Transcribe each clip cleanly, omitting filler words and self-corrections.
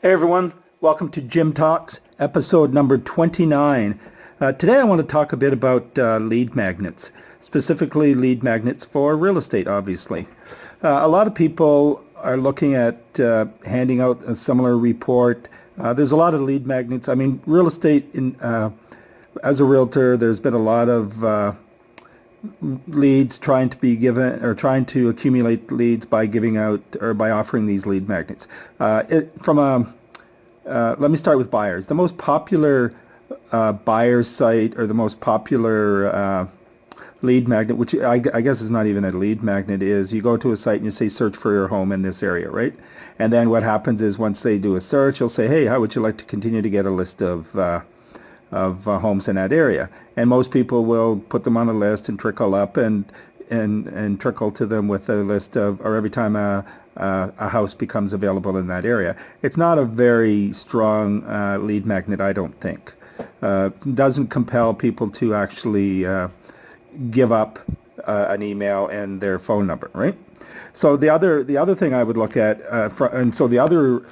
Hey everyone, welcome to Jim Talks, episode number 29. Today I want to talk a bit about lead magnets, specifically lead magnets for real estate, obviously. A lot of people are looking at handing out a similar report. There's a lot of lead magnets. I mean, real estate, as a realtor, there's been a lot of leads trying to be given or trying to accumulate leads by giving out or by offering these lead magnets. Let me start with buyers. The most popular buyer site or the most popular lead magnet, which I guess is not even a lead magnet, is you go to a site and you say search for your home in this area, right? And then what happens is once they do a search, you'll say, hey, how would you like to continue to get a list of homes in that area? And most people will put them on a list and trickle up and trickle to them with a list of, or every time a house becomes available in that area. It's not a very strong lead magnet, I don't think. It doesn't compel people to actually give up an email and their phone number, right? So the other thing I would look at, and so the other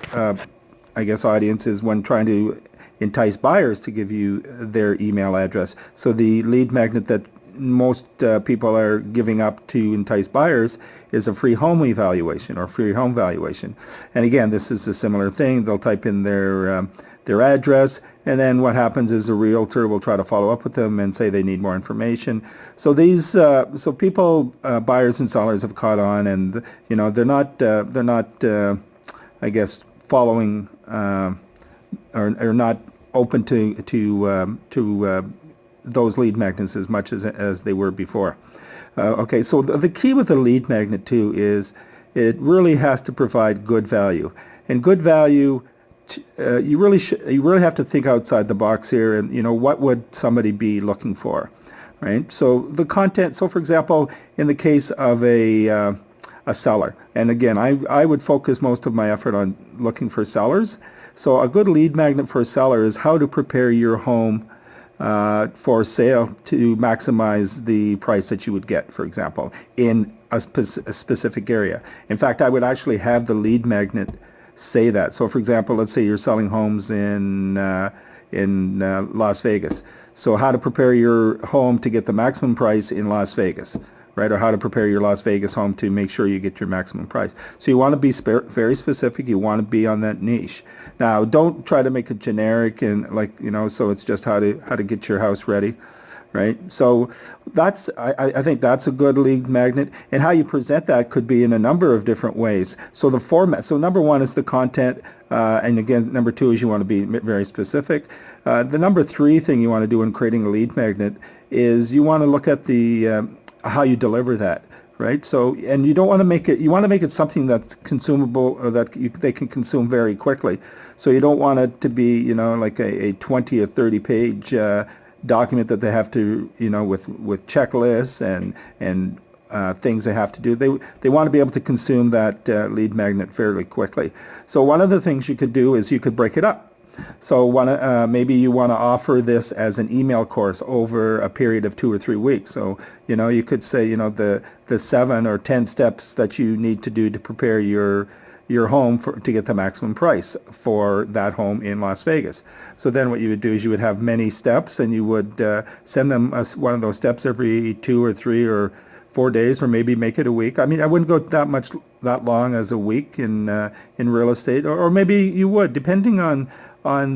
I guess audience is when trying to entice buyers to give you their email address. So the lead magnet that most people are giving up to entice buyers is a free home evaluation or free home valuation. And again, this is a similar thing. They'll type in their address, and then what happens is a realtor will try to follow up with them and say they need more information. So these people, buyers and sellers, have caught on, and they're not I guess following or not open to those lead magnets as much as they were before. Okay, so the key with a lead magnet too is it really has to provide good value, and good value. You really have to think outside the box here, and what would somebody be looking for, right? So the content. So for example, in the case of a seller, and again, I would focus most of my effort on looking for sellers. So a good lead magnet for a seller is how to prepare your home for sale to maximize the price that you would get, for example, in a specific area. In fact, I would actually have the lead magnet say that. So for example, let's say you're selling homes in Las Vegas. So how to prepare your home to get the maximum price in Las Vegas, right? Or how to prepare your Las Vegas home to make sure you get your maximum price. So you want to be very specific. You want to be on that niche. Now, don't try to make it generic and so it's just how to get your house ready, right? So I think that's a good lead magnet, and how you present that could be in a number of different ways. So the format. So number one is the content, and again, number two is you want to be very specific. The number three thing you want to do in creating a lead magnet is you want to look at the how you deliver that. Right. So, and you don't want to make it. You want to make it something that's consumable or that they can consume very quickly. So you don't want it to be, like a 20 or 30 page document that they have to, with checklists and things they have to do. They want to be able to consume that lead magnet fairly quickly. So one of the things you could do is you could break it up. So maybe you want to offer this as an email course over a period of 2 or 3 weeks. So you could say the 7 or 10 steps that you need to do to prepare your home to get the maximum price for that home in Las Vegas. So then what you would do is you would have many steps, and you would send them one of those steps every 2 or 3 or 4 days, or maybe make it a week. I mean, I wouldn't go that long as a week in real estate, or maybe you would, depending on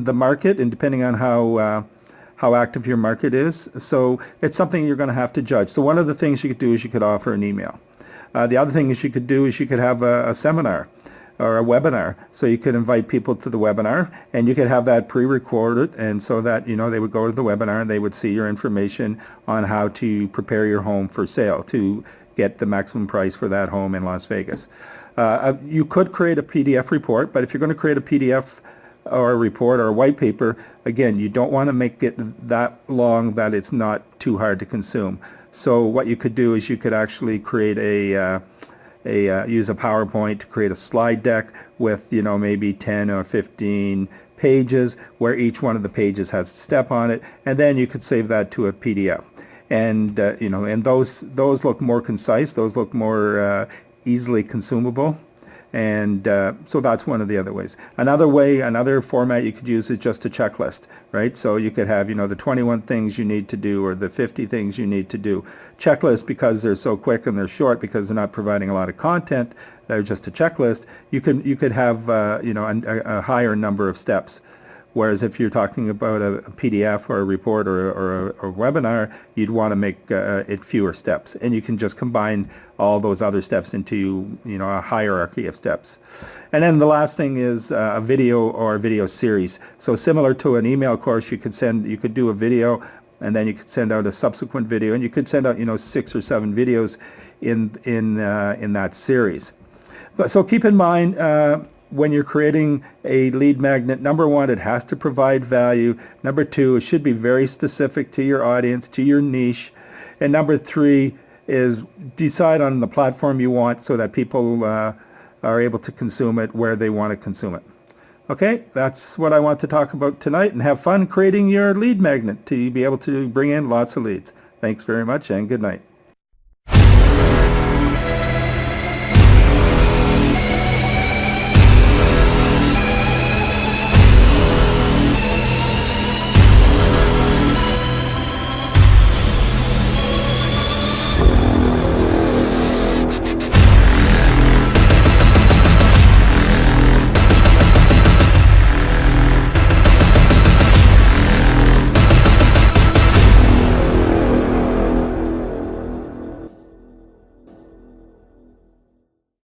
the market and depending on how active your market is. So it's something you're going to have to judge. So one of the things you could do is you could offer an email. The other thing is you could do is you could have a seminar or a webinar. So you could invite people to the webinar, and you could have that pre-recorded, and so that they would go to the webinar and they would see your information on how to prepare your home for sale to get the maximum price for that home in Las Vegas. You could create a PDF report, but if you're going to create a PDF or a report or a white paper, again, you don't want to make it that long that it's not too hard to consume. So what you could do is you could actually create use a PowerPoint to create a slide deck with maybe 10 or 15 pages where each one of the pages has a step on it, and then you could save that to a PDF. And and those look more concise. Those look more easily consumable. And so that's one of the other ways. Another way, another format you could use is just a checklist, right? So you could have, the 21 things you need to do or the 50 things you need to do. Checklist, because they're so quick and they're short, because they're not providing a lot of content, they're just a checklist. You could have, a higher number of steps. Whereas if you're talking about a PDF or a report or a webinar, you'd want to make it fewer steps. And you can just combine all those other steps into, a hierarchy of steps. And then the last thing is a video or a video series. So similar to an email course, you could do a video, and then you could send out a subsequent video, and you could send out, 6 or 7 videos in that series. But so keep in mind, when you're creating a lead magnet, number one, it has to provide value. Number two, it should be very specific to your audience, to your niche. And number three is decide on the platform you want so that people are able to consume it where they want to consume it. Okay, that's what I want to talk about tonight, and have fun creating your lead magnet to be able to bring in lots of leads. Thanks very much, and good night.